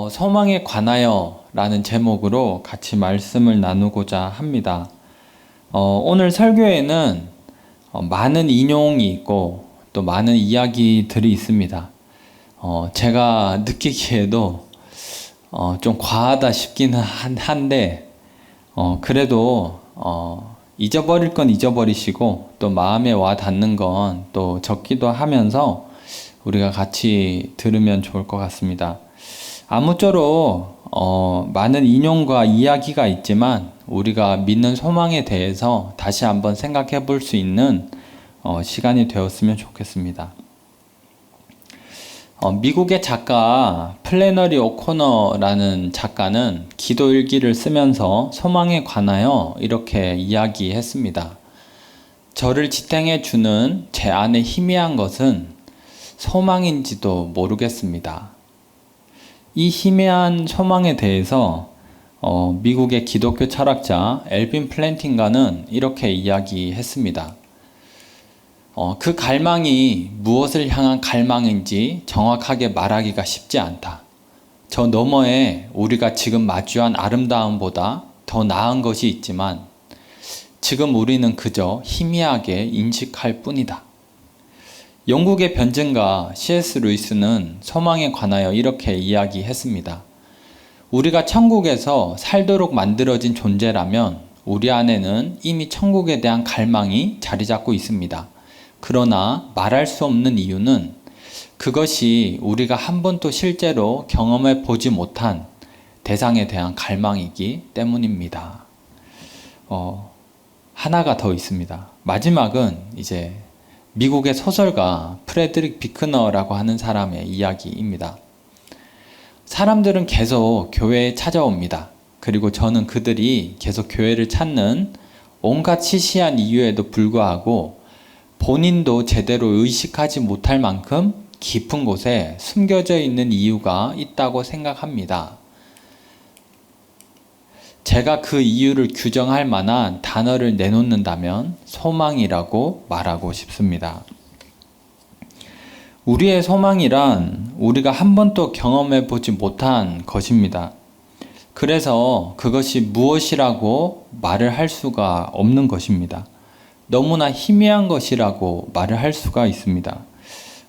소망에 관하여 라는 제목으로 같이 말씀을 나누고자 합니다. 오늘 설교에는 많은 인용이 있고 또 많은 이야기들이 있습니다. 제가 느끼기에도 좀 과하다 싶기는 한데 그래도 잊어버릴 건 잊어버리시고 또 마음에 와 닿는 건 또 적기도 하면서 우리가 같이 들으면 좋을 것 같습니다. 아무쪼록 많은 인용과 이야기가 있지만 우리가 믿는 소망에 대해서 다시 한번 생각해 볼 수 있는 시간이 되었으면 좋겠습니다. 미국의 작가 플래너리 오코너라는 작가는 기도일기를 쓰면서 소망에 관하여 이렇게 이야기했습니다. 저를 지탱해 주는 제 안의 희미한 것은 소망인지도 모르겠습니다. 이 희미한 소망에 대해서 미국의 기독교 철학자 엘빈 플랜팅가는 이렇게 이야기했습니다. 그 갈망이 무엇을 향한 갈망인지 정확하게 말하기가 쉽지 않다. 저 너머에 우리가 지금 마주한 아름다움보다 더 나은 것이 있지만 지금 우리는 그저 희미하게 인식할 뿐이다. 영국의 변증가 C.S. 루이스는 소망에 관하여 이렇게 이야기했습니다. 우리가 천국에서 살도록 만들어진 존재라면 우리 안에는 이미 천국에 대한 갈망이 자리 잡고 있습니다. 그러나 말할 수 없는 이유는 그것이 우리가 한 번도 실제로 경험해 보지 못한 대상에 대한 갈망이기 때문입니다. 하나가 더 있습니다. 마지막은 이제 미국의 소설가 프레드릭 비크너라고 하는 사람의 이야기입니다. 사람들은 계속 교회에 찾아옵니다. 그리고 저는 그들이 계속 교회를 찾는 온갖 시시한 이유에도 불구하고 본인도 제대로 의식하지 못할 만큼 깊은 곳에 숨겨져 있는 이유가 있다고 생각합니다. 제가 그 이유를 규정할 만한 단어를 내놓는다면 소망이라고 말하고 싶습니다. 우리의 소망이란 우리가 한 번도 경험해 보지 못한 것입니다. 그래서 그것이 무엇이라고 말을 할 수가 없는 것입니다. 너무나 희미한 것이라고 말을 할 수가 있습니다.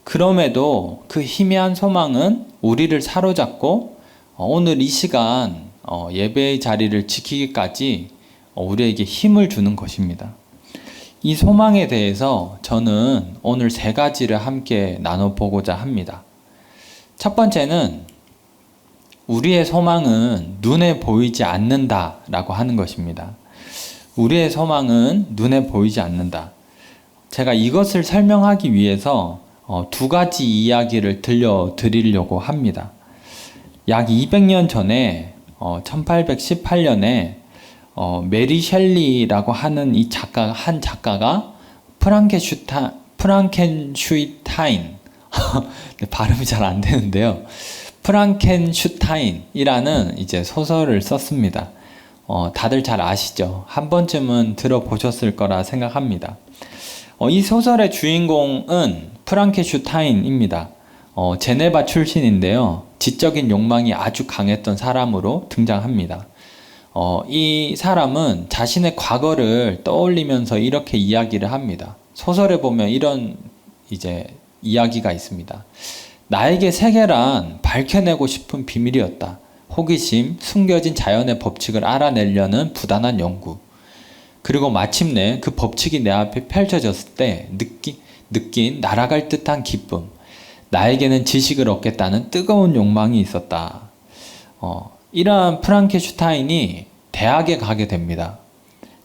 그럼에도 그 희미한 소망은 우리를 사로잡고 오늘 이 시간 예배의 자리를 지키기까지 우리에게 힘을 주는 것입니다. 이 소망에 대해서 저는 오늘 세 가지를 함께 나눠보고자 합니다. 첫 번째는 우리의 소망은 눈에 보이지 않는다라고 하는 것입니다. 우리의 소망은 눈에 보이지 않는다. 제가 이것을 설명하기 위해서 두 가지 이야기를 들려드리려고 합니다. 약 200년 전에 1818년에 메리 셸리라고 하는 한 작가가 프랑켄슈타인 발음이 잘 안 되는데요. 프랑켄슈타인이라는 이제 소설을 썼습니다. 다들 잘 아시죠? 한 번쯤은 들어보셨을 거라 생각합니다. 이 소설의 주인공은 프랑켄슈타인입니다. 제네바 출신인데요. 지적인 욕망이 아주 강했던 사람으로 등장합니다. 이 사람은 자신의 과거를 떠올리면서 이렇게 이야기를 합니다. 소설에 보면 이런 이제 이야기가 있습니다. 나에게 세계란 밝혀내고 싶은 비밀이었다. 호기심, 숨겨진 자연의 법칙을 알아내려는 부단한 연구. 그리고 마침내 그 법칙이 내 앞에 펼쳐졌을 때 느낀 날아갈 듯한 기쁨. 나에게는 지식을 얻겠다는 뜨거운 욕망이 있었다. 이러한 프랑켄슈타인이 대학에 가게 됩니다.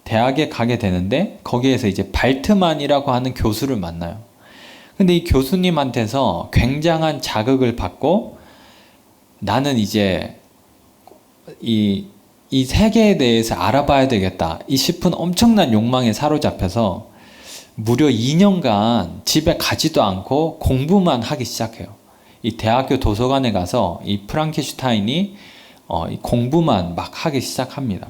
대학에 가게 되는데 거기에서 이제 발트만이라고 하는 교수를 만나요. 근데 이 교수님한테서 굉장한 자극을 받고 나는 이제 이 세계에 대해서 알아봐야 되겠다 싶은 엄청난 욕망에 사로잡혀서 무려 2년간 집에 가지도 않고 공부만 하기 시작해요. 이 대학교 도서관에 가서 이 프랑켄슈타인이 공부만 막 하기 시작합니다.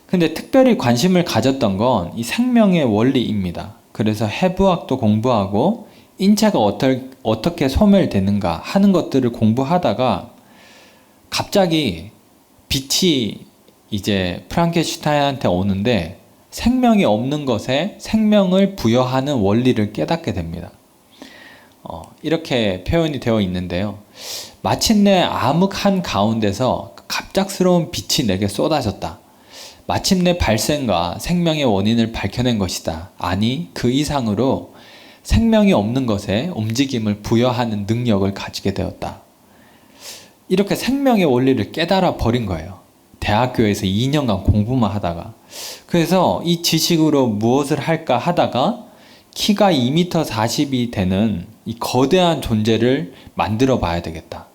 근데 특별히 관심을 가졌던 건 이 생명의 원리입니다. 그래서 해부학도 공부하고 인체가 어떻게 소멸되는가 하는 것들을 공부하다가 갑자기 빛이 이제 프랑켄슈타인한테 오는데 생명이 없는 것에 생명을 부여하는 원리를 깨닫게 됩니다. 이렇게 표현이 되어 있는데요. 마침내 암흑한 가운데서 갑작스러운 빛이 내게 쏟아졌다. 마침내 발생과 생명의 원인을 밝혀낸 것이다. 아니, 그 이상으로 생명이 없는 것에 움직임을 부여하는 능력을 가지게 되었다. 이렇게 생명의 원리를 깨달아 버린 거예요. 대학교에서 2년간 공부만 하다가. 그래서 이 지식으로 무엇을 할까 하다가 키가 2m 40이 되는 이 거대한 존재를 만들어 봐야 되겠다.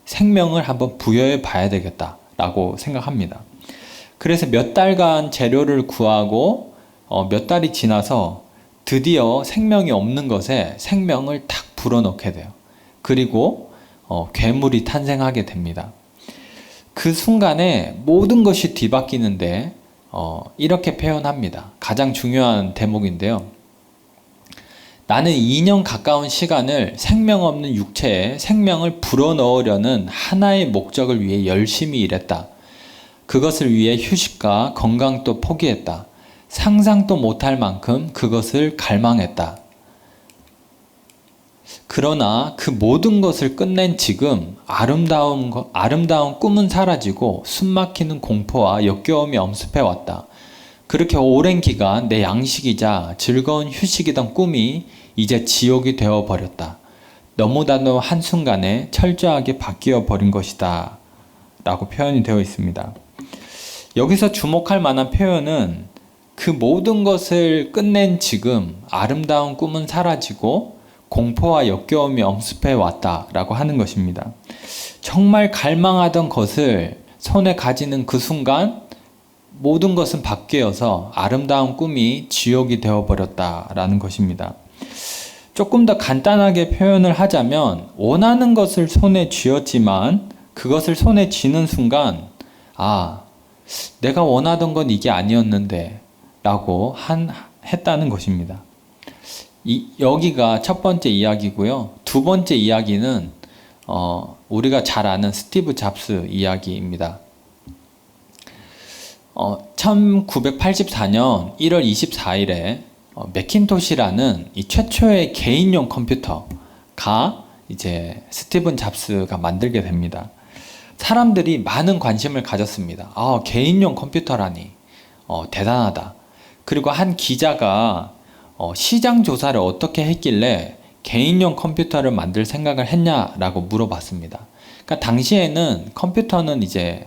생명을 한번 부여해 봐야 되겠다 라고 생각합니다. 그래서 몇 달간 재료를 구하고 몇 달이 지나서 드디어 생명이 없는 것에 생명을 탁 불어넣게 돼요. 그리고 괴물이 탄생하게 됩니다. 그 순간에 모든 것이 뒤바뀌는데 이렇게 표현합니다. 가장 중요한 대목인데요. 나는 2년 가까운 시간을 생명 없는 육체에 생명을 불어넣으려는 하나의 목적을 위해 열심히 일했다. 그것을 위해 휴식과 건강도 포기했다. 상상도 못할 만큼 그것을 갈망했다. 그러나 그 모든 것을 끝낸 지금 아름다운 꿈은 사라지고 숨막히는 공포와 역겨움이 엄습해왔다. 그렇게 오랜 기간 내 양식이자 즐거운 휴식이던 꿈이 이제 지옥이 되어버렸다. 너무나도 한순간에 철저하게 바뀌어 버린 것이다. 라고 표현이 되어 있습니다. 여기서 주목할 만한 표현은 그 모든 것을 끝낸 지금 아름다운 꿈은 사라지고 공포와 역겨움이 엄습해 왔다 라고 하는 것입니다. 정말 갈망하던 것을 손에 가지는 그 순간 모든 것은 바뀌어서 아름다운 꿈이 지옥이 되어버렸다 라는 것입니다. 조금 더 간단하게 표현을 하자면 원하는 것을 손에 쥐었지만 그것을 손에 쥐는 순간 내가 원하던 건 이게 아니었는데 라고 했다는 것입니다. 여기가 첫 번째 이야기고요. 두 번째 이야기는 우리가 잘 아는 스티브 잡스 이야기입니다. 1984년 1월 24일에 매킨토시라는 이 최초의 개인용 컴퓨터가 이제 스티븐 잡스가 만들게 됩니다. 사람들이 많은 관심을 가졌습니다. 개인용 컴퓨터라니 대단하다. 그리고 한 기자가 시장 조사를 어떻게 했길래 개인용 컴퓨터를 만들 생각을 했냐라고 물어봤습니다. 그러니까 당시에는 컴퓨터는 이제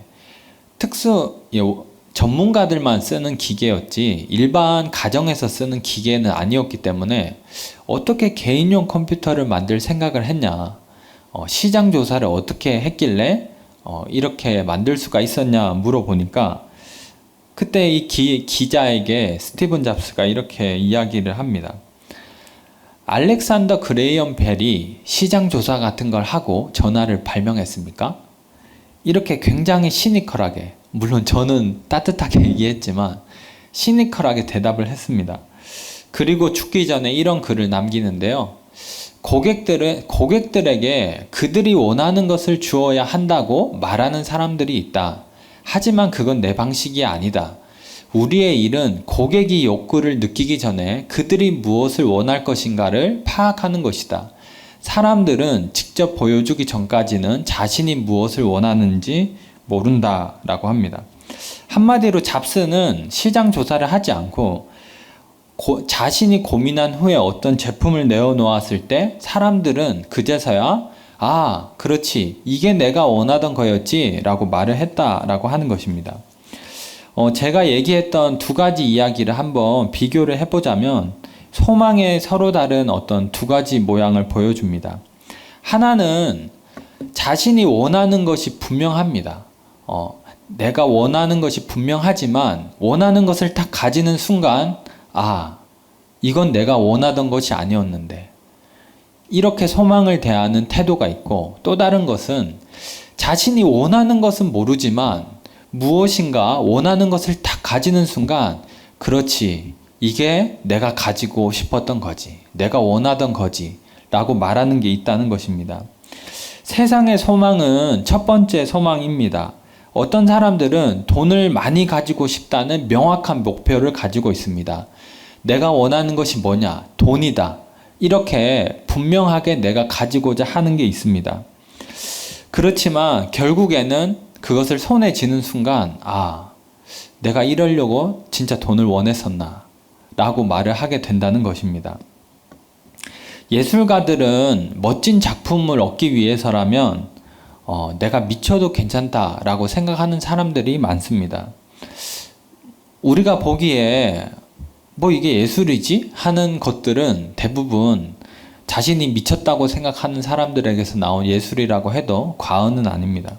전문가들만 쓰는 기계였지 일반 가정에서 쓰는 기계는 아니었기 때문에 어떻게 개인용 컴퓨터를 만들 생각을 했냐, 시장 조사를 어떻게 했길래 이렇게 만들 수가 있었냐 물어보니까 그때 이 기자에게 스티븐 잡스가 이렇게 이야기를 합니다. 알렉산더 그레이엄 벨이 시장 조사 같은 걸 하고 전화를 발명했습니까? 이렇게 굉장히 시니컬하게, 물론 저는 따뜻하게 얘기했지만 시니컬하게 대답을 했습니다. 그리고 죽기 전에 이런 글을 남기는데요. 고객들에게 그들이 원하는 것을 주어야 한다고 말하는 사람들이 있다. 하지만 그건 내 방식이 아니다. 우리의 일은 고객이 욕구를 느끼기 전에 그들이 무엇을 원할 것인가를 파악하는 것이다. 사람들은 직접 보여주기 전까지는 자신이 무엇을 원하는지 모른다 라고 합니다. 한마디로 잡스는 시장 조사를 하지 않고 자신이 고민한 후에 어떤 제품을 내어놓았을 때 사람들은 그제서야 그렇지, 이게 내가 원하던 거였지 라고 말을 했다라고 하는 것입니다. 제가 얘기했던 두 가지 이야기를 한번 비교를 해보자면 소망의 서로 다른 어떤 두 가지 모양을 보여줍니다. 하나는 자신이 원하는 것이 분명합니다. 내가 원하는 것이 분명하지만 원하는 것을 딱 가지는 순간 이건 내가 원하던 것이 아니었는데, 이렇게 소망을 대하는 태도가 있고, 또 다른 것은 자신이 원하는 것은 모르지만 무엇인가 원하는 것을 딱 가지는 순간 그렇지, 이게 내가 가지고 싶었던 거지, 내가 원하던 거지 라고 말하는 게 있다는 것입니다. 세상의 소망은 첫 번째 소망입니다. 어떤 사람들은 돈을 많이 가지고 싶다는 명확한 목표를 가지고 있습니다. 내가 원하는 것이 뭐냐? 돈이다. 이렇게 분명하게 내가 가지고자 하는 게 있습니다. 그렇지만 결국에는 그것을 손에 쥐는 순간, 내가 이러려고 진짜 돈을 원했었나? 라고 말을 하게 된다는 것입니다. 예술가들은 멋진 작품을 얻기 위해서라면 내가 미쳐도 괜찮다라고 생각하는 사람들이 많습니다. 우리가 보기에 뭐 이게 예술이지? 하는 것들은 대부분 자신이 미쳤다고 생각하는 사람들에게서 나온 예술이라고 해도 과언은 아닙니다.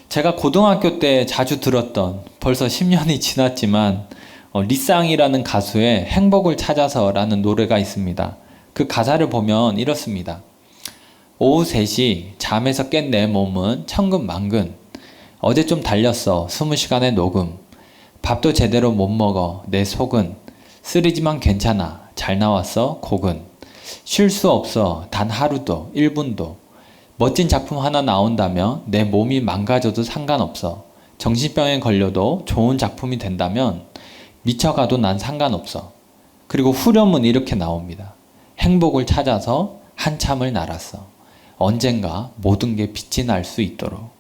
제가 고등학교 때 자주 들었던, 벌써 10년이 지났지만 리쌍이라는 가수의 행복을 찾아서라는 노래가 있습니다. 그 가사를 보면 이렇습니다. 오후 3시 잠에서 깬 내 몸은 천근만근. 어제 좀 달렸어 20시간의 녹음. 밥도 제대로 못 먹어 내 속은. 쓰리지만 괜찮아 잘 나왔어 곡은. 쉴 수 없어 단 하루도 1분도. 멋진 작품 하나 나온다면 내 몸이 망가져도 상관없어. 정신병에 걸려도 좋은 작품이 된다면 미쳐가도 난 상관없어. 그리고 후렴은 이렇게 나옵니다. 행복을 찾아서 한참을 날았어. 언젠가 모든 게 빛이 날 수 있도록.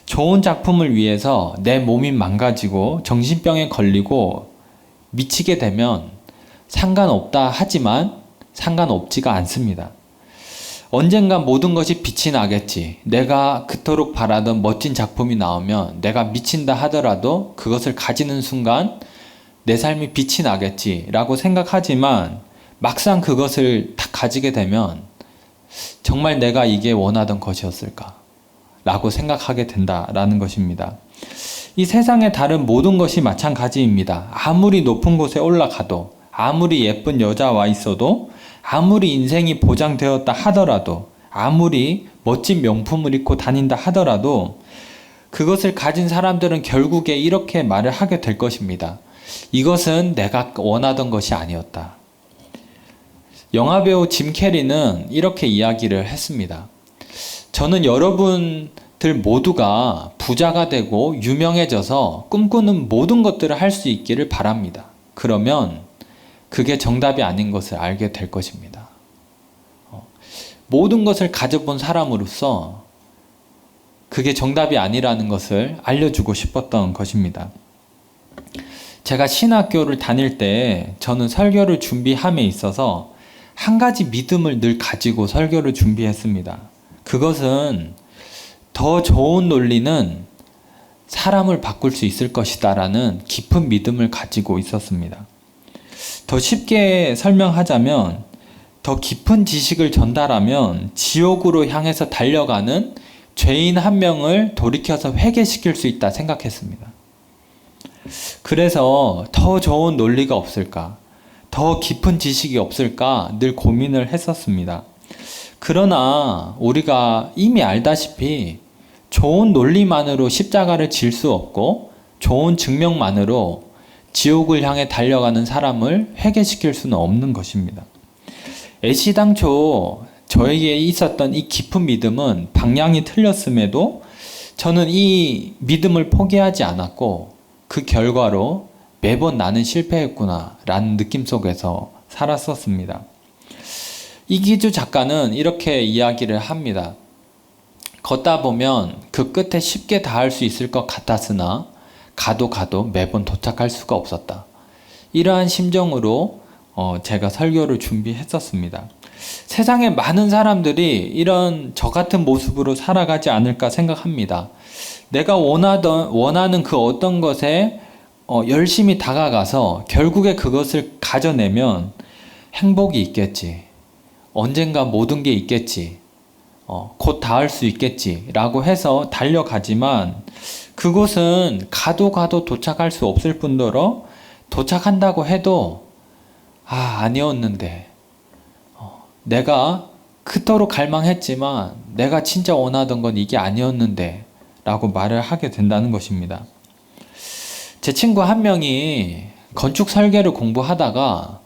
좋은 작품을 위해서 내 몸이 망가지고 정신병에 걸리고 미치게 되면 상관없다 하지만 상관없지가 않습니다. 언젠가 모든 것이 빛이 나겠지. 내가 그토록 바라던 멋진 작품이 나오면 내가 미친다 하더라도 그것을 가지는 순간 내 삶이 빛이 나겠지 라고 생각하지만 막상 그것을 딱 가지게 되면 정말 내가 이게 원하던 것이었을까? 라고 생각하게 된다라는 것입니다. 이 세상의 다른 모든 것이 마찬가지입니다. 아무리 높은 곳에 올라가도, 아무리 예쁜 여자와 있어도, 아무리 인생이 보장되었다 하더라도, 아무리 멋진 명품을 입고 다닌다 하더라도 그것을 가진 사람들은 결국에 이렇게 말을 하게 될 것입니다. 이것은 내가 원하던 것이 아니었다. 영화배우 짐 캐리는 이렇게 이야기를 했습니다. 저는 여러분들 모두가 부자가 되고 유명해져서 꿈꾸는 모든 것들을 할 수 있기를 바랍니다. 그러면 그게 정답이 아닌 것을 알게 될 것입니다. 모든 것을 가져본 사람으로서 그게 정답이 아니라는 것을 알려주고 싶었던 것입니다. 제가 신학교를 다닐 때 저는 설교를 준비함에 있어서 한 가지 믿음을 늘 가지고 설교를 준비했습니다. 그것은 더 좋은 논리는 사람을 바꿀 수 있을 것이다 라는 깊은 믿음을 가지고 있었습니다. 더 쉽게 설명하자면 더 깊은 지식을 전달하면 지옥으로 향해서 달려가는 죄인 한 명을 돌이켜서 회개시킬 수 있다 생각했습니다. 그래서 더 좋은 논리가 없을까? 더 깊은 지식이 없을까? 늘 고민을 했었습니다. 그러나 우리가 이미 알다시피 좋은 논리만으로 십자가를 질 수 없고 좋은 증명만으로 지옥을 향해 달려가는 사람을 회개시킬 수는 없는 것입니다. 애시당초 저에게 있었던 이 깊은 믿음은 방향이 틀렸음에도 저는 이 믿음을 포기하지 않았고 그 결과로 매번 나는 실패했구나 라는 느낌 속에서 살았었습니다. 이기주 작가는 이렇게 이야기를 합니다. 걷다 보면 그 끝에 쉽게 닿을 수 있을 것 같았으나 가도 매번 도착할 수가 없었다. 이러한 심정으로 제가 설교를 준비했었습니다. 세상에 많은 사람들이 이런 저 같은 모습으로 살아가지 않을까 생각합니다. 내가 원하는 그 어떤 것에 열심히 다가가서 결국에 그것을 가져내면 행복이 있겠지. 언젠가 모든 게 있겠지. 곧 닿을 수 있겠지. 라고 해서 달려가지만 그곳은 가도 도착할 수 없을 뿐더러 도착한다고 해도 아니었는데 내가 그토록 갈망했지만 내가 진짜 원하던 건 이게 아니었는데 라고 말을 하게 된다는 것입니다. 제 친구 한 명이 건축 설계를 공부하다가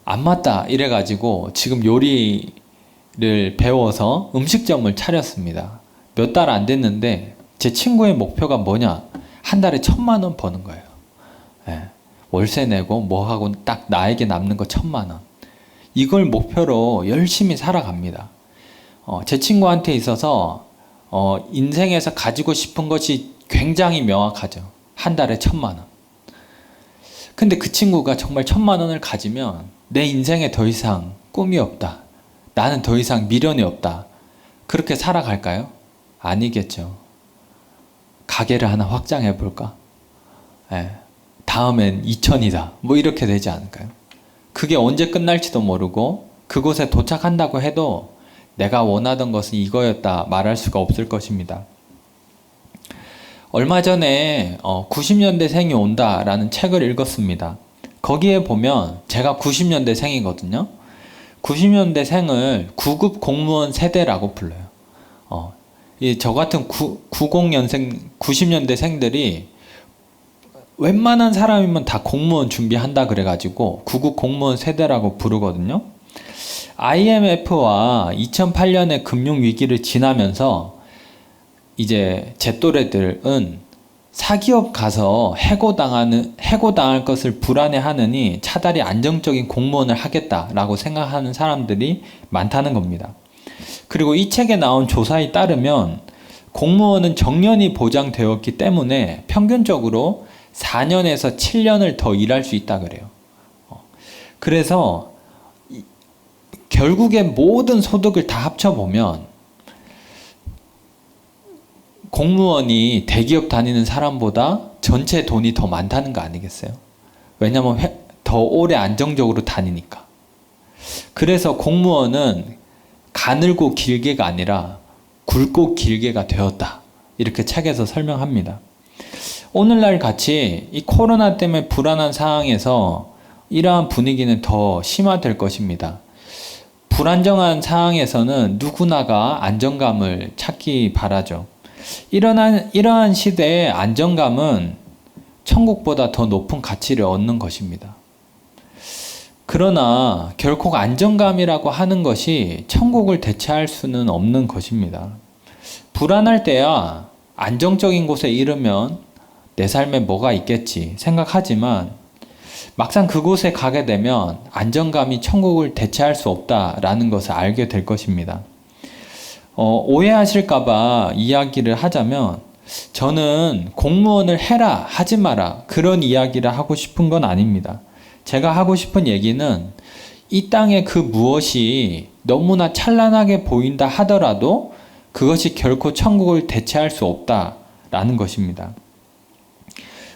안 맞다 이래가지고 지금 요리 배워서 음식점을 차렸습니다. 몇 달 안 됐는데 제 친구의 목표가 뭐냐? 한 달에 1,000만 원 버는 거예요. 예. 월세 내고 뭐 하고 딱 나에게 남는 거 1,000만 원. 이걸 목표로 열심히 살아갑니다. 제 친구한테 있어서 인생에서 가지고 싶은 것이 굉장히 명확하죠. 한 달에 1,000만 원. 근데 그 친구가 정말 1,000만 원을 가지면 내 인생에 더 이상 꿈이 없다. 나는 더 이상 미련이 없다. 그렇게 살아갈까요? 아니겠죠. 가게를 하나 확장해 볼까? 예. 다음엔 2,000이다. 뭐 이렇게 되지 않을까요? 그게 언제 끝날지도 모르고 그곳에 도착한다고 해도 내가 원하던 것은 이거였다 말할 수가 없을 것입니다. 얼마 전에 90년대생이 온다라는 책을 읽었습니다. 거기에 보면 제가 90년대생이거든요. 90년대생을 9급 공무원 세대라고 불러요. 저 같은 90년생, 90년대생들이 웬만한 사람이면 다 공무원 준비한다 그래가지고 9급 공무원 세대라고 부르거든요. IMF와 2008년의 금융위기를 지나면서 이제 제 또래들은 사기업 가서 해고당할 것을 불안해하느니 차라리 안정적인 공무원을 하겠다라고 생각하는 사람들이 많다는 겁니다. 그리고 이 책에 나온 조사에 따르면 공무원은 정년이 보장되었기 때문에 평균적으로 4년에서 7년을 더 일할 수 있다 그래요. 그래서 결국에 모든 소득을 다 합쳐보면 공무원이 대기업 다니는 사람보다 전체 돈이 더 많다는 거 아니겠어요? 왜냐면 더 오래 안정적으로 다니니까. 그래서 공무원은 가늘고 길게가 아니라 굵고 길게가 되었다. 이렇게 책에서 설명합니다. 오늘날 같이 이 코로나 때문에 불안한 상황에서 이러한 분위기는 더 심화될 것입니다. 불안정한 상황에서는 누구나가 안정감을 찾기 바라죠. 이러한 시대의 안정감은 천국보다 더 높은 가치를 얻는 것입니다. 그러나 결코 안정감이라고 하는 것이 천국을 대체할 수는 없는 것입니다. 불안할 때야 안정적인 곳에 이르면 내 삶에 뭐가 있겠지 생각하지만 막상 그곳에 가게 되면 안정감이 천국을 대체할 수 없다라는 것을 알게 될 것입니다. 오해하실까봐 이야기를 하자면 저는 공무원을 해라 하지 마라 그런 이야기를 하고 싶은 건 아닙니다. 제가 하고 싶은 얘기는 이 땅의 그 무엇이 너무나 찬란하게 보인다 하더라도 그것이 결코 천국을 대체할 수 없다라는 것입니다.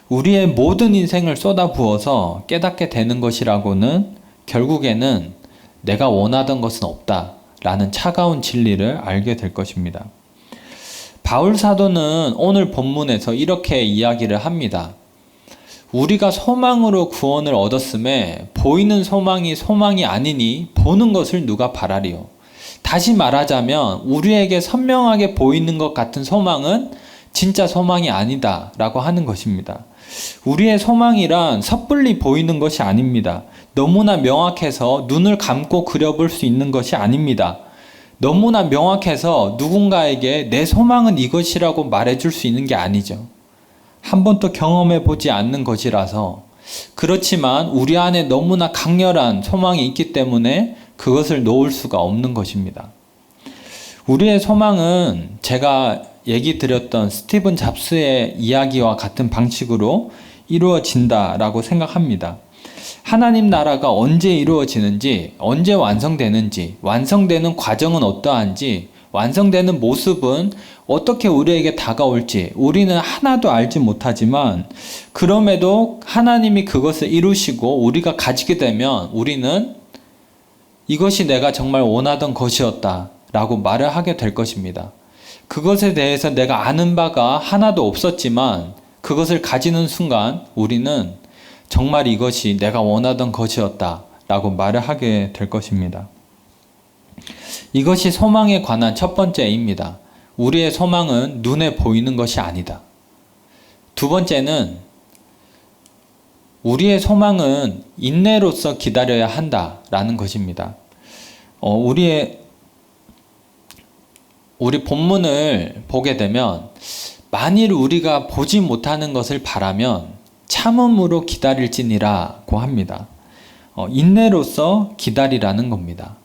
우리의 모든 인생을 쏟아부어서 깨닫게 되는 것이라고는 결국에는 내가 원하던 것은 없다 라는 차가운 진리를 알게 될 것입니다. 바울 사도는 오늘 본문에서 이렇게 이야기를 합니다. 우리가 소망으로 구원을 얻었음에 보이는 소망이 아니니 보는 것을 누가 바라리요. 다시 말하자면 우리에게 선명하게 보이는 것 같은 소망은 진짜 소망이 아니다 라고 하는 것입니다. 우리의 소망이란 섣불리 보이는 것이 아닙니다. 너무나 명확해서 눈을 감고 그려볼 수 있는 것이 아닙니다. 너무나 명확해서 누군가에게 내 소망은 이것이라고 말해줄 수 있는 게 아니죠. 한 번도 경험해 보지 않는 것이라서 그렇지만 우리 안에 너무나 강렬한 소망이 있기 때문에 그것을 놓을 수가 없는 것입니다. 우리의 소망은 제가 얘기 드렸던 스티븐 잡스의 이야기와 같은 방식으로 이루어진다라고 생각합니다. 하나님 나라가 언제 이루어지는지, 언제 완성되는지, 완성되는 과정은 어떠한지, 완성되는 모습은 어떻게 우리에게 다가올지 우리는 하나도 알지 못하지만 그럼에도 하나님이 그것을 이루시고 우리가 가지게 되면 우리는 이것이 내가 정말 원하던 것이었다 라고 말을 하게 될 것입니다. 그것에 대해서 내가 아는 바가 하나도 없었지만 그것을 가지는 순간 우리는 정말 이것이 내가 원하던 것이었다 라고 말을 하게 될 것입니다. 이것이 소망에 관한 첫 번째입니다. 우리의 소망은 눈에 보이는 것이 아니다. 두 번째는 우리의 소망은 인내로서 기다려야 한다라는 것입니다. 우리의 우리 본문을 보게 되면 만일 우리가 보지 못하는 것을 바라면 참음으로 기다릴지니라고 합니다. 인내로서 기다리라는 겁니다.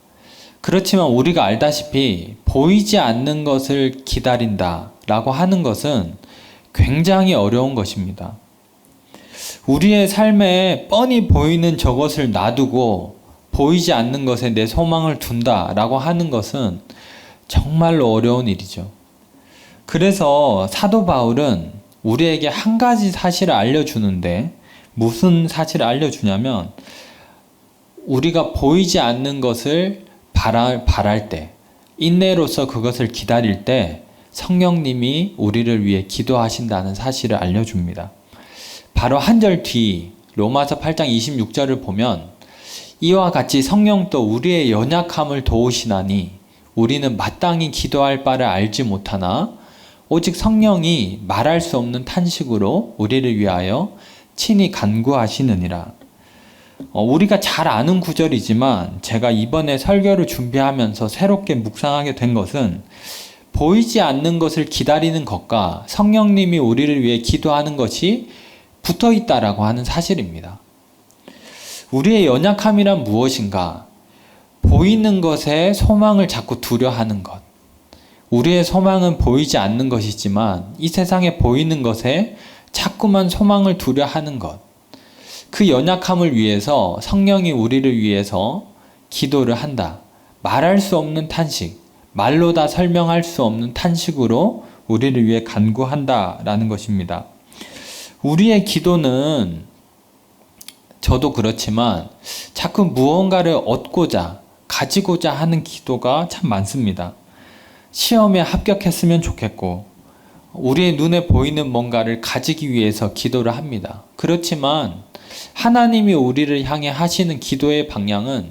그렇지만 우리가 알다시피 보이지 않는 것을 기다린다라고 하는 것은 굉장히 어려운 것입니다. 우리의 삶에 뻔히 보이는 저것을 놔두고 보이지 않는 것에 내 소망을 둔다라고 하는 것은 정말로 어려운 일이죠. 그래서 사도 바울은 우리에게 한 가지 사실을 알려주는데 무슨 사실을 알려주냐면 우리가 보이지 않는 것을 바랄 때, 인내로서 그것을 기다릴 때 성령님이 우리를 위해 기도하신다는 사실을 알려줍니다. 바로 한 절 뒤 로마서 8장 26절을 보면 이와 같이 성령도 우리의 연약함을 도우시나니 우리는 마땅히 기도할 바를 알지 못하나 오직 성령이 말할 수 없는 탄식으로 우리를 위하여 친히 간구하시느니라. 우리가 잘 아는 구절이지만 제가 이번에 설교를 준비하면서 새롭게 묵상하게 된 것은 보이지 않는 것을 기다리는 것과 성령님이 우리를 위해 기도하는 것이 붙어 있다라고 하는 사실입니다. 우리의 연약함이란 무엇인가? 보이는 것에 소망을 자꾸 두려 하는 것. 우리의 소망은 보이지 않는 것이지만 이 세상에 보이는 것에 자꾸만 소망을 두려 하는 것. 그 연약함을 위해서 성령이 우리를 위해서 기도를 한다. 말할 수 없는 탄식, 말로 다 설명할 수 없는 탄식으로 우리를 위해 간구한다라는 것입니다. 우리의 기도는 저도 그렇지만 자꾸 무언가를 얻고자, 가지고자 하는 기도가 참 많습니다. 시험에 합격했으면 좋겠고 우리의 눈에 보이는 뭔가를 가지기 위해서 기도를 합니다. 그렇지만 하나님이 우리를 향해 하시는 기도의 방향은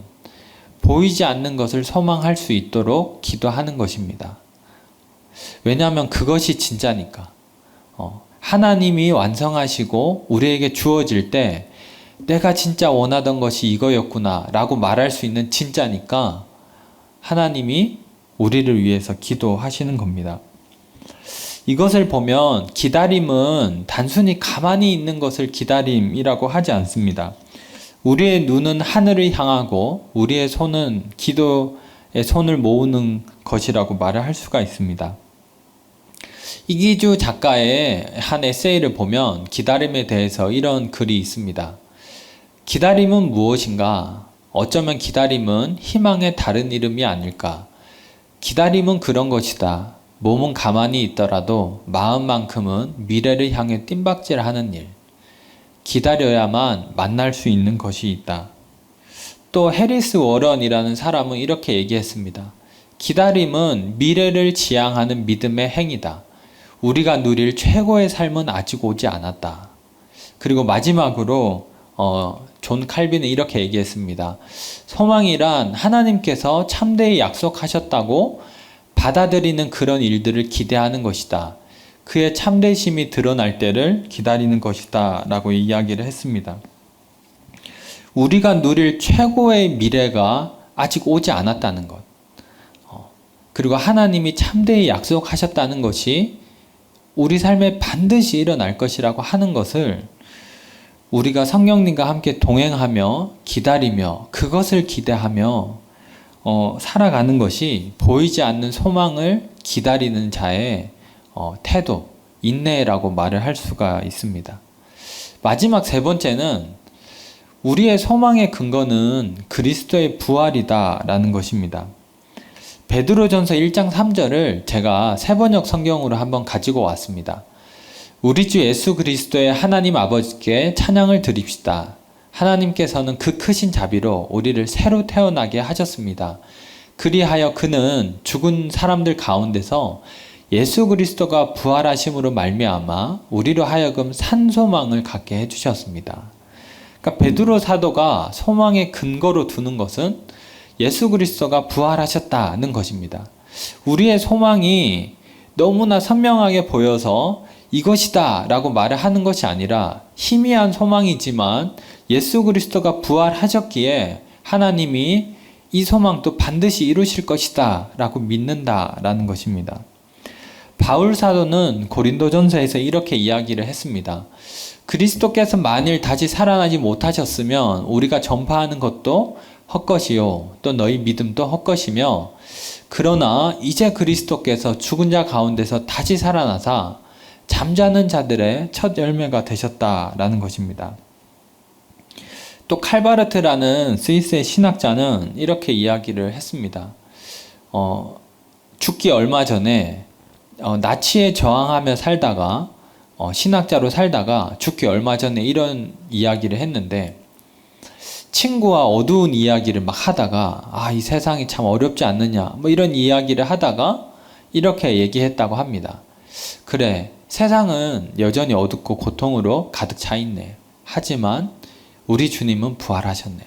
보이지 않는 것을 소망할 수 있도록 기도하는 것입니다. 왜냐하면 그것이 진짜니까. 하나님이 완성하시고 우리에게 주어질 때 내가 진짜 원하던 것이 이거였구나 라고 말할 수 있는 진짜니까 하나님이 우리를 위해서 기도하시는 겁니다. 이것을 보면 기다림은 단순히 가만히 있는 것을 기다림이라고 하지 않습니다. 우리의 눈은 하늘을 향하고 우리의 손은 기도의 손을 모으는 것이라고 말을 할 수가 있습니다. 이기주 작가의 한 에세이를 보면 기다림에 대해서 이런 글이 있습니다. 기다림은 무엇인가? 어쩌면 기다림은 희망의 다른 이름이 아닐까? 기다림은 그런 것이다. 몸은 가만히 있더라도 마음만큼은 미래를 향해 뜀박질하는 일. 기다려야만 만날 수 있는 것이 있다. 또 해리스 워런이라는 사람은 이렇게 얘기했습니다. 기다림은 미래를 지향하는 믿음의 행위다. 우리가 누릴 최고의 삶은 아직 오지 않았다. 그리고 마지막으로 존 칼빈은 이렇게 얘기했습니다. 소망이란 하나님께서 참되이 약속하셨다고 받아들이는 그런 일들을 기대하는 것이다. 그의 참되심이 드러날 때를 기다리는 것이다 라고 이야기를 했습니다. 우리가 누릴 최고의 미래가 아직 오지 않았다는 것, 그리고 하나님이 참되이 약속하셨다는 것이 우리 삶에 반드시 일어날 것이라고 하는 것을 우리가 성령님과 함께 동행하며 기다리며 그것을 기대하며 살아가는 것이 보이지 않는 소망을 기다리는 자의 태도, 인내라고 말을 할 수가 있습니다. 마지막 세 번째는 우리의 소망의 근거는 그리스도의 부활이다라는 것입니다. 베드로전서 1장 3절을 제가 새번역 성경으로 한번 가지고 왔습니다. 우리 주 예수 그리스도의 하나님 아버지께 찬양을 드립시다. 하나님께서는 그 크신 자비로 우리를 새로 태어나게 하셨습니다. 그리하여 그는 죽은 사람들 가운데서 예수 그리스도가 부활하심으로 말미암아 우리로 하여금 산 소망을 갖게 해주셨습니다. 그러니까 베드로 사도가 소망의 근거로 두는 것은 예수 그리스도가 부활하셨다는 것입니다. 우리의 소망이 너무나 선명하게 보여서 이것이다 라고 말을 하는 것이 아니라 희미한 소망이지만 예수 그리스도가 부활하셨기에 하나님이 이 소망도 반드시 이루실 것이다 라고 믿는다라는 것입니다. 바울 사도는 고린도전서에서 이렇게 이야기를 했습니다. 그리스도께서 만일 다시 살아나지 못하셨으면 우리가 전파하는 것도 헛것이요 또 너희 믿음도 헛것이며 그러나 이제 그리스도께서 죽은 자 가운데서 다시 살아나사 잠자는 자들의 첫 열매가 되셨다라는 것입니다. 또 칼바르트라는 스위스의 신학자는 이렇게 이야기를 했습니다. 죽기 얼마 전에 나치에 저항하며 살다가 신학자로 살다가 죽기 얼마 전에 이런 이야기를 했는데 친구와 어두운 이야기를 막 하다가 이 세상이 참 어렵지 않느냐 뭐 이런 이야기를 하다가 이렇게 얘기했다고 합니다. 그래, 세상은 여전히 어둡고 고통으로 가득 차 있네. 하지만 우리 주님은 부활하셨네.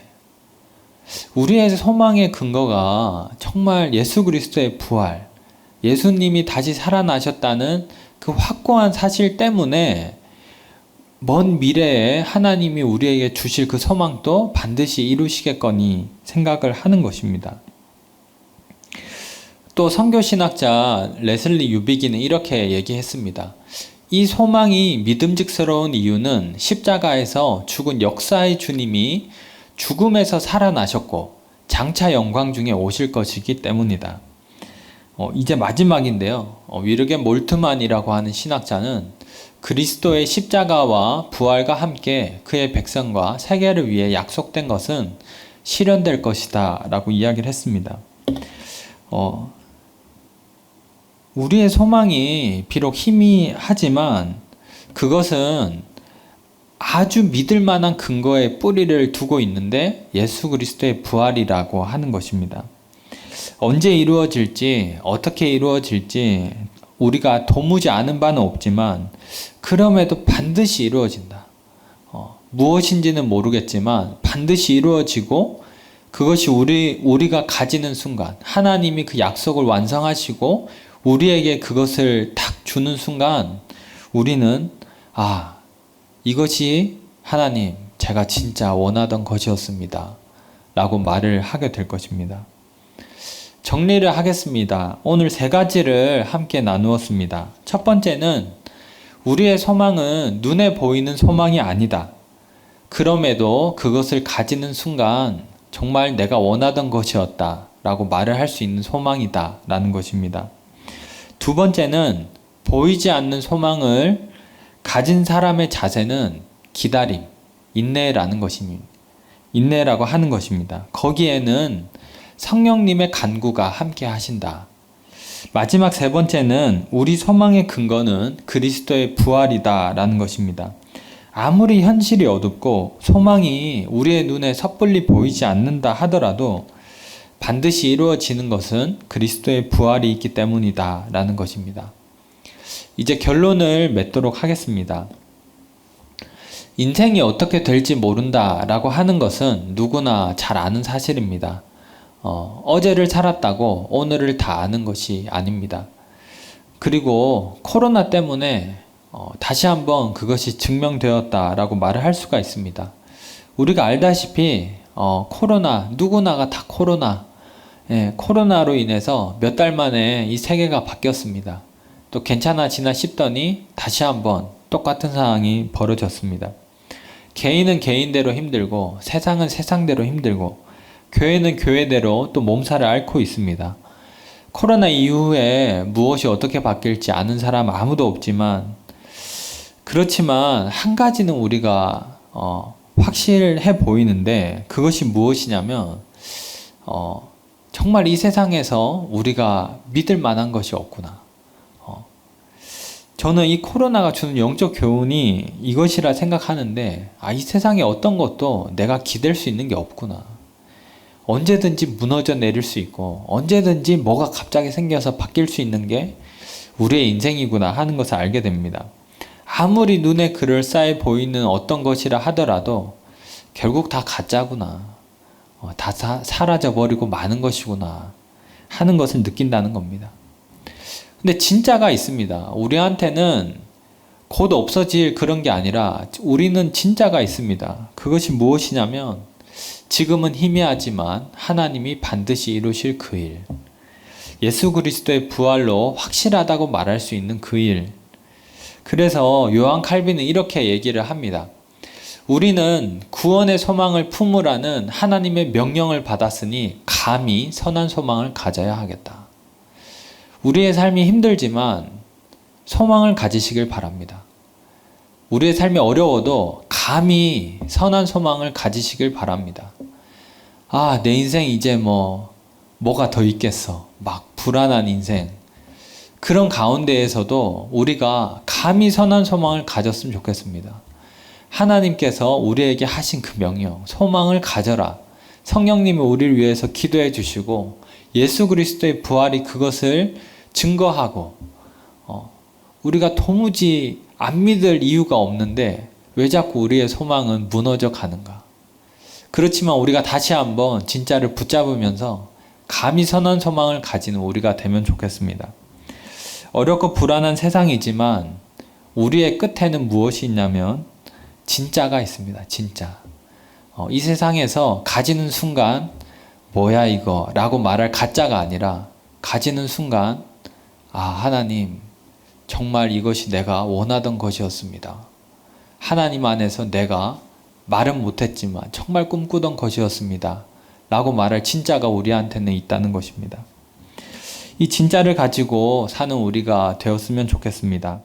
우리의 소망의 근거가 정말 예수 그리스도의 부활, 예수님이 다시 살아나셨다는 그 확고한 사실 때문에 먼 미래에 하나님이 우리에게 주실 그 소망도 반드시 이루시겠거니 생각을 하는 것입니다. 또 선교신학자 레슬리 유비기는 이렇게 얘기했습니다. 이 소망이 믿음직스러운 이유는 십자가에서 죽은 역사의 주님이 죽음에서 살아나셨고 장차 영광 중에 오실 것이기 때문이다. 이제 마지막인데요. 위르겐 몰트만이라고 하는 신학자는 그리스도의 십자가와 부활과 함께 그의 백성과 세계를 위해 약속된 것은 실현될 것이다 라고 이야기를 했습니다. 우리의 소망이 비록 희미하지만 그것은 아주 믿을 만한 근거에 뿌리를 두고 있는데 예수 그리스도의 부활이라고 하는 것입니다. 언제 이루어질지 어떻게 이루어질지 우리가 도무지 아는 바는 없지만 그럼에도 반드시 이루어진다. 무엇인지는 모르겠지만 반드시 이루어지고 그것이 우리가 가지는 순간 하나님이 그 약속을 완성하시고 우리에게 그것을 탁 주는 순간 우리는 이것이 하나님 제가 진짜 원하던 것이었습니다 라고 말을 하게 될 것입니다. 정리를 하겠습니다. 오늘 세 가지를 함께 나누었습니다. 첫 번째는 우리의 소망은 눈에 보이는 소망이 아니다. 그럼에도 그것을 가지는 순간 정말 내가 원하던 것이었다 라고 말을 할 수 있는 소망이다 라는 것입니다. 두 번째는 보이지 않는 소망을 가진 사람의 자세는 기다림, 인내라는 것입니다. 인내라고 하는 것입니다. 거기에는 성령님의 간구가 함께 하신다. 마지막 세 번째는 우리 소망의 근거는 그리스도의 부활이다 라는 것입니다. 아무리 현실이 어둡고 소망이 우리의 눈에 섣불리 보이지 않는다 하더라도 반드시 이루어지는 것은 그리스도의 부활이 있기 때문이다 라는 것입니다. 이제 결론을 맺도록 하겠습니다. 인생이 어떻게 될지 모른다 라고 하는 것은 누구나 잘 아는 사실입니다. 어제를 살았다고 오늘을 다 아는 것이 아닙니다. 그리고 코로나 때문에 다시 한번 그것이 증명되었다라고 말을 할 수가 있습니다. 우리가 알다시피 코로나, 누구나가 다 코로나로 인해서 몇 달 만에 이 세계가 바뀌었습니다. 또 괜찮아지나 싶더니 다시 한번 똑같은 상황이 벌어졌습니다. 개인은 개인대로 힘들고 세상은 세상대로 힘들고 교회는 교회대로 또 몸살을 앓고 있습니다. 코로나 이후에 무엇이 어떻게 바뀔지 아는 사람 아무도 없지만 그렇지만 한 가지는 우리가 확실해 보이는데 그것이 무엇이냐면 정말 이 세상에서 우리가 믿을 만한 것이 없구나. 저는 이 코로나가 주는 영적 교훈이 이것이라 생각하는데 이 세상에 어떤 것도 내가 기댈 수 있는 게 없구나. 언제든지 무너져 내릴 수 있고 언제든지 뭐가 갑자기 생겨서 바뀔 수 있는 게 우리의 인생이구나 하는 것을 알게 됩니다. 아무리 눈에 그럴싸해 보이는 어떤 것이라 하더라도 결국 다 가짜구나. 다 사라져버리고 마는 것이구나 하는 것을 느낀다는 겁니다. 근데 진짜가 있습니다. 우리한테는 곧 없어질 그런 게 아니라 우리는 진짜가 있습니다. 그것이 무엇이냐면 지금은 희미하지만 하나님이 반드시 이루실 그 일. 예수 그리스도의 부활로 확실하다고 말할 수 있는 그 일. 그래서 요한 칼빈은 이렇게 얘기를 합니다. 우리는 구원의 소망을 품으라는 하나님의 명령을 받았으니 감히 선한 소망을 가져야 하겠다. 우리의 삶이 힘들지만 소망을 가지시길 바랍니다. 우리의 삶이 어려워도 감히 선한 소망을 가지시길 바랍니다. 아, 내 인생 이제 뭐가 더 있겠어. 막 불안한 인생. 그런 가운데에서도 우리가 감히 선한 소망을 가졌으면 좋겠습니다. 하나님께서 우리에게 하신 그 명령, 소망을 가져라. 성령님이 우리를 위해서 기도해 주시고 예수 그리스도의 부활이 그것을 증거하고 우리가 도무지 안 믿을 이유가 없는데 왜 자꾸 우리의 소망은 무너져 가는가? 그렇지만 우리가 다시 한번 진짜를 붙잡으면서 감히 선한 소망을 가지는 우리가 되면 좋겠습니다. 어렵고 불안한 세상이지만 우리의 끝에는 무엇이 있냐면 진짜가 있습니다. 진짜. 이 세상에서 가지는 순간 뭐야 이거 라고 말할 가짜가 아니라 가지는 순간 아, 하나님 정말 이것이 내가 원하던 것이었습니다. 하나님 안에서 내가 말은 못했지만 정말 꿈꾸던 것이었습니다. 라고 말할 진짜가 우리한테는 있다는 것입니다. 이 진짜를 가지고 사는 우리가 되었으면 좋겠습니다.